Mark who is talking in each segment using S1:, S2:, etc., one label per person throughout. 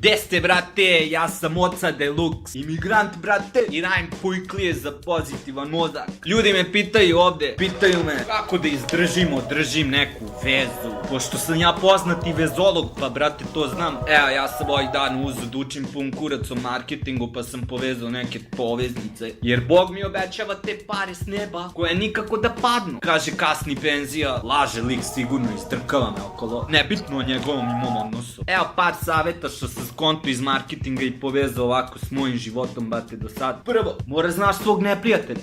S1: Gde ste, brate? Ja sam Oca Deluxe, imigrant, brate, i radim pujklije za pozitivan mozak. Ljudi me pitaju ovde, pitaju me kako da izdržim, održim neku vezu. Pošto sam ja poznati vezolog, pa brate to znam. Evo, ja sam ovaj dan uzeo da učim pun kurac o marketingu, pa sam povezao neke poveznice. Jer Bog mi obećava te pare s neba, koje nikako da padnu. Kaže kasni penzija, laže lik sigurno, izdrkava me okolo. Nebitno o njegovom i mom odnosu. Evo par saveta što sam skonto iz marketinga i povezao ovako s mojim životom, brate, do sad. Prvo, mora znaš svog neprijatelja.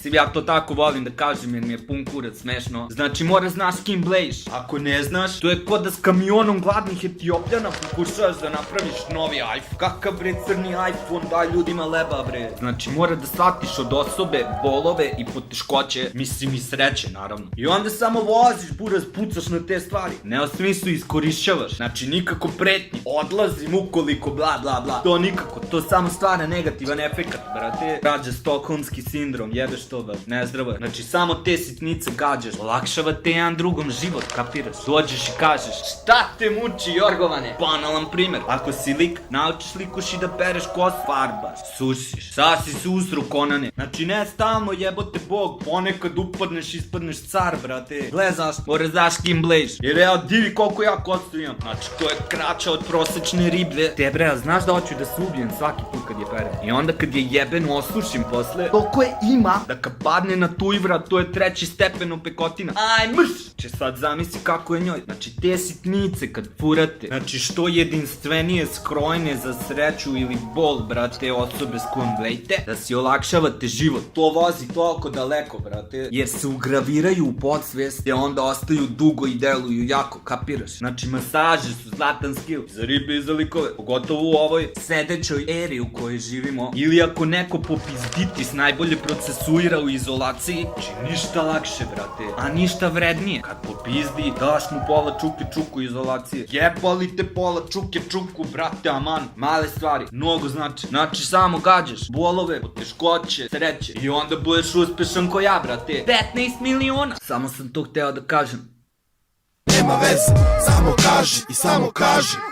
S1: Ja to tako volim da kažem jer mi je pun kurac smešno. Znači mora znaš s kim blejiš. Ako ne znaš, to je ko da s kamionom gladnih Etiopljana pokušavaš da napraviš novi iPhone. Kakav bre crni iPhone, daj ljudima leba bre. Znači mora da shvatiš od osobe bolove i poteškoće, mislim i sreće naravno. I onda samo voziš, buraz, pucaš na te stvari. Ne o smislu iskorišćavaš. Znači nikako pretnji, odlazim ukoliko bla bla bla. To nikako, to samo stvara negativan efekat, brate. Rađa stokholmski sindrom, jebeš to, nezdravo je. Znači samo te sitnice gađaš, olakšavate jedan drugom život, kapiraš? Dođeš i kažeš, šta te muči Jorgovane? Banalan primer, ako si lik, naučiš likuš i da pereš kosu, farbaš, sušiš, sasi susru konane. Znači ne stalno jebote Bog, ponekad upadneš, ispadneš car, brate. Gledaš, mora znaš kim blejiš. Jer evo, divi koliko ja kostu imam. Znači to je kraća od prosečne ribe. Te bre, znaš da hoću da se ubijem svaki put kad je perem. I onda kad je jebeno osušim posle, toliko je ima da kad padne na tuj vrat, to je 3. stepen opekotina. Aj mrš! Če sad zamisli kako je njoj. Znači te sitnice kad furate, znači što jedinstvenije skrojene za sreću ili bol, brate, osobe s kojom blejte, da si olakšavate život. To vozi toliko daleko, brate, jer se ugraviraju u podsvest, te onda ostaju dugo i deluju jako, kapiraš? Znači masaže su zlatan skill za ribe i za likove, pogotovo u ovoj sedećoj eri u kojoj živimo. Ili ako neko popizditis najbolje procesuira u izolaciji, znači ništa lakše, brate, a ništa vrednije. Kad popizdi, daš mu pola čuke čuku izolacije. Jebali te pola čuke čuku, brate, aman. Male stvari, mnogo znači. Znači samo gađaš bolove, poteškoće, sreće i onda budeš uspešan ko ja, brate. 15 miliona. Samo sam to hteo da kažem.
S2: Nema veze, samo kaži i samo kaži.